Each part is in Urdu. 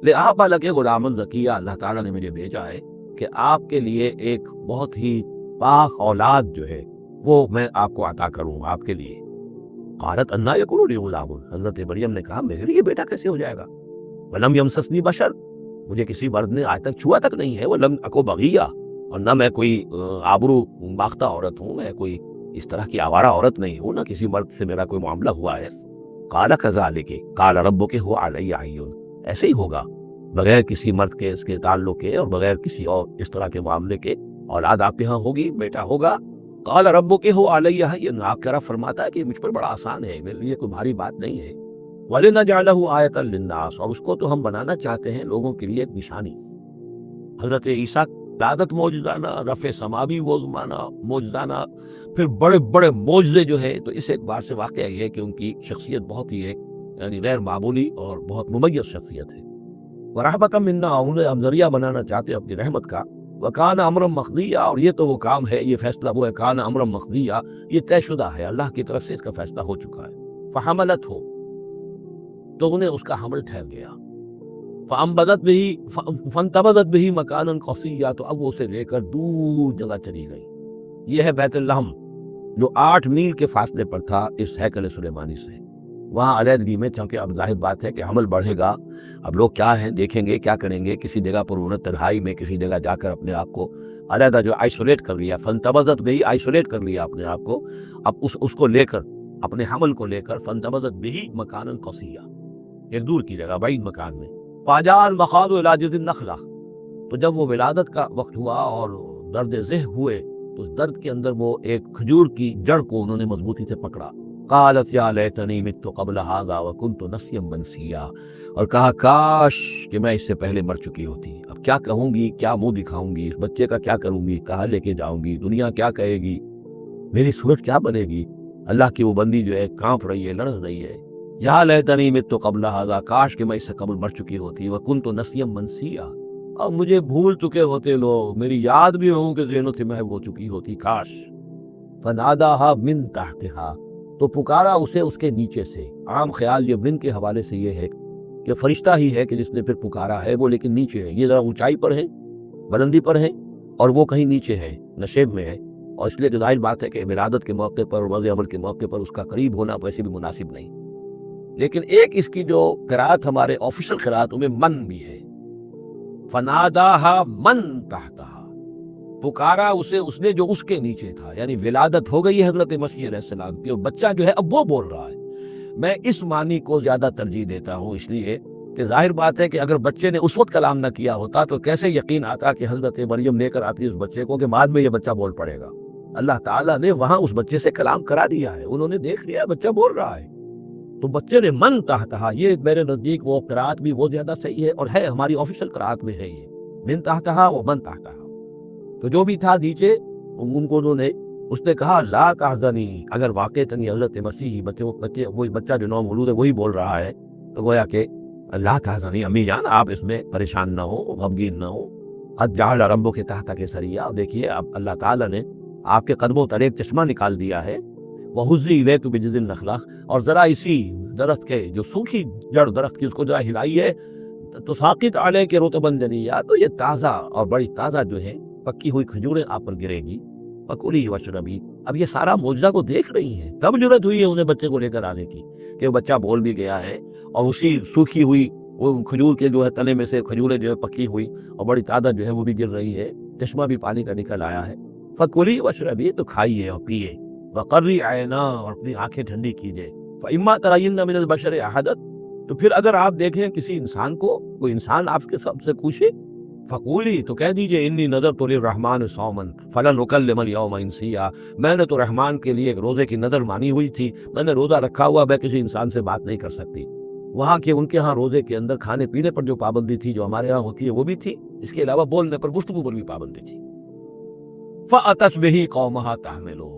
لِأَهَبَ لَكَ غُلَامًا زَكِيًّا، اللہ تعالیٰ نے مجھے بھیجا ہے کہ آپ کے لیے ایک بہت ہی پاک اولاد جو ہے وہ میں آپ کو عطا کروں آپ کے لیے۔ قالت انا یکون لی غلام، حضرت مریم نے کہا میرے لیے بیٹا کیسے ہو جائے گا؟ ولم یمسسنی بشر، مجھے کسی مرد نے آج تک چھوا تک نہیں ہے، ولم اکو بغیہ، اور نہ میں کوئی آبرو باختہ عورت ہوں، میں کوئی اس طرح کی آوارہ عورت نہیں ہوں، نہ کسی مرد سے میرا کوئی معاملہ ہوا ہے۔ قال کذالک قال ربک هو علی ہین، ایسے ہی ہوگا بغیر کسی مرد کے اس کے تعلق کے اور بغیر کسی اور اس طرح کے معاملے کے اولاد آپ کے ہاں ہوگی، بیٹا ہوگا۔ قال ربک هو علی ہین، آپ کا رب فرماتا ہے کہ مجھ پر بڑا آسان ہے، میرے لیے کوئی بھاری بات نہیں ہے۔ وَلِنَجْعَلَهُ آیَةً لِلنَّاسِ، اور اس کو تو ہم بنانا چاہتے ہیں لوگوں کے لیے ایک نشانی۔ حضرت عیسیٰ ولادت موجزانہ، رفع سماوی موجزانہ، پھر بڑے بڑے معجزے جو ہے، تو اس اعتبار سے واقعہ یہ ہے کہ ان کی شخصیت بہت ہی یعنی غیر معمولی اور بہت ممیز شخصیت ہے۔ وَرَحْمَةً مِنَّا، انہیں ہم ذریعہ بنانا چاہتے ہیں اپنی رحمت کا۔ وَكَانَ أَمْرًا مَقْضِيًّا، اور یہ تو وہ کام ہے، یہ فیصلہ وہ ہے، کان امرا مقضیہ، یہ طے شدہ ہے، اللہ کی طرف سے اس کا فیصلہ ہو چکا ہے۔ فحملتہ، تو انہیں اس کا حمل ٹھہر گیا۔ فانبذت بہ مکانا قصیا، تو اب وہ اسے لے کر دور جگہ چلی گئی۔ یہ ہے بیت اللحم، جو 8 میل کے فاصلے پر تھا اس ہیکل سلیمانی سے۔ وہاں علیحدگی میں، چونکہ اب ظاہر بات ہے کہ حمل بڑھے گا، اب لوگ کیا ہیں دیکھیں گے، کیا کریں گے، کسی جگہ پر انہوں نے تنہائی میں کسی جگہ جا کر اپنے آپ کو علیحدہ جو آئسولیٹ کر لیا، فانتبذت بہ، آئسولیٹ کر لیا اپنے آپ کو، اب اس کو لے کر، اپنے حمل کو لے کر، فانتبذت بہ مکانا قصیا، ایک دور کی جگہ، بعید مکان میں۔ فاجاء المخاض الی جذع النخلہ، تو جب وہ ولادت کا وقت ہوا اور درد ذہ ہوئے، تو اس درد کے اندر وہ ایک کھجور کی جڑ کو انہوں نے مضبوطی سے پکڑا۔ قالت یا لیتنی مت قبل ھذا وکنت نسیا منسیا، اور کہا کاش کہ میں اس سے پہلے مر چکی ہوتی، اب کیا کہوں گی، کیا منہ دکھاؤں گی، اس بچے کا کیا کروں گی، کہاں لے کے جاؤں گی، دنیا کیا کہے گی، میری صورت کیا بنے گی۔ اللہ کی وہ بندی جو ہے کانپ رہی ہے، لرز رہی ہے۔ یا لیتنی مت قبل ھذا، کاش کہ میں اس سے قبل مر چکی ہوتی، وکنت نسیا منسیا، اور مجھے بھول چکے ہوتے لوگ، میری یاد بھی ہوں کہ ذہنوں سے محو ہو چکی ہوتی، کاش۔ فناداھا من تحتھا، تو پکارا اسے اس کے نیچے سے۔ عام خیال یہ من کے حوالے سے یہ ہے کہ فرشتہ ہی ہے کہ جس نے پھر پکارا ہے، وہ لیکن نیچے ہے، یہ ذرا اونچائی پر ہے، بلندی پر ہے، اور وہ کہیں نیچے ہے، نشیب میں ہے، اور اس لیے جو ظاہر بات ہے کہ ولادت کے موقع پر، وضع عمل کے موقع پر اس کا قریب ہونا ویسے بھی مناسب نہیں۔ لیکن ایک اس کی جو قرات ہمارے آفیشل قراتوں میں من بھی ہے، فناداھا من تحتھا، پکارا اسے اس نے جو اس کے نیچے تھا، یعنی ولادت ہو گئی ہے حضرت مسیح علیہ السلام کی، اور بچہ جو ہے اب وہ بول رہا ہے۔ میں اس معنی کو زیادہ ترجیح دیتا ہوں، اس لیے کہ ظاہر بات ہے کہ اگر بچے نے اس وقت کلام نہ کیا ہوتا تو کیسے یقین آتا کہ حضرت مریم لے کر آتی اس بچے کو کہ بعد میں یہ بچہ بول پڑے گا۔ اللہ تعالیٰ نے وہاں اس بچے سے کلام کرا دیا ہے، انہوں نے دیکھ لیا بچہ بول رہا ہے، تو بچے نے من تحتھا، یہ میرے نزدیک وہ قرات بھی وہ زیادہ صحیح ہے، اور ہے ہماری آفیشل قرات میں ہے یہ من تحتھا و من تحتھا۔ تو جو بھی تھا نیچے، ان کو انہوں نے، اس نے کہا لا تحزنی، اگر واقعتاً یہ حضرت مسیح بچے وہی بچہ جو نو مولود ہے وہی بول رہا ہے، تو گویا کہ لا تحزنی، امی جان آپ اس میں پریشان نہ ہو، غمگین نہ ہو، قد جعل ربک تحتک سریا، دیکھیے اب اللہ تعالیٰ نے آپ کے قدموں تلے ایک چشمہ نکال دیا ہے، وہزی الیک بجذع النخلہ، اور ذرا اسی درخت کے جو سوکھی جڑ درخت کی اس کو ذرا ہلائی ہے، تو ساقط علیک رطبا جنیا، تو یہ تازہ اور بڑی تازہ جو ہے پکی ہوئی کھجوریں آپ پر گرے گی، فکلی واشربی۔ اب یہ سارا معجزہ کو دیکھ رہی ہیں، کب ضرورت ہوئی ہے انہیں بچے کو لے کر آنے کی، کہ وہ بچہ بول بھی گیا ہے، اور اسی سوکھی ہوئی وہ کھجور کے جو ہے تنے میں سے کھجوریں جو ہے پکی ہوئی اور بڑی تازہ جو ہے وہ بھی گر رہی ہے، چشمہ بھی پانی کا نکل آیا ہے۔ فکلی واشربی، تو کھائیے اور پیئے، وقری عینا، اور اپنی آنکھیں ٹھنڈی کیجیے، فاما ترین من البشر احدا، تو پھر اگر آپ دیکھیں کسی انسان کو، کوئی انسان آپ کے سب سے پوچھے، فقولی، تو کہہ دیجئے انی نذرت للرحمن صوما فلن اکلم اليوم انسیا، میں نے تو رحمان کے لیے ایک روزے کی نذر مانی ہوئی تھی، میں نے روزہ رکھا ہوا، میں کسی انسان سے بات نہیں کر سکتی۔ وہاں کے ان کے ہاں روزے کے اندر کھانے پینے پر جو پابندی تھی جو ہمارے ہاں ہوتی ہے وہ بھی تھی، اس کے علاوہ بولنے پر، گفتگو پر بھی پابندی تھی۔ فأتت به قومها تحملہ،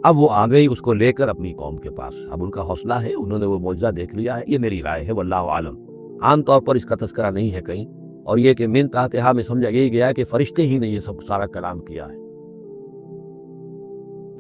اب وہ آ گئی اس کو لے کر اپنی قوم کے پاس، اب ان کا حوصلہ ہے، انہوں نے وہ معجزہ دیکھ لیا ہے، یہ میری رائے ہے، واللہ عالم، عام طور پر اس کا تذکرہ نہیں ہے کہیں، اور یہ کہ من تحتھا میں سمجھا یہی گیا کہ فرشتے ہی نے یہ سب سارا کلام کیا ہے۔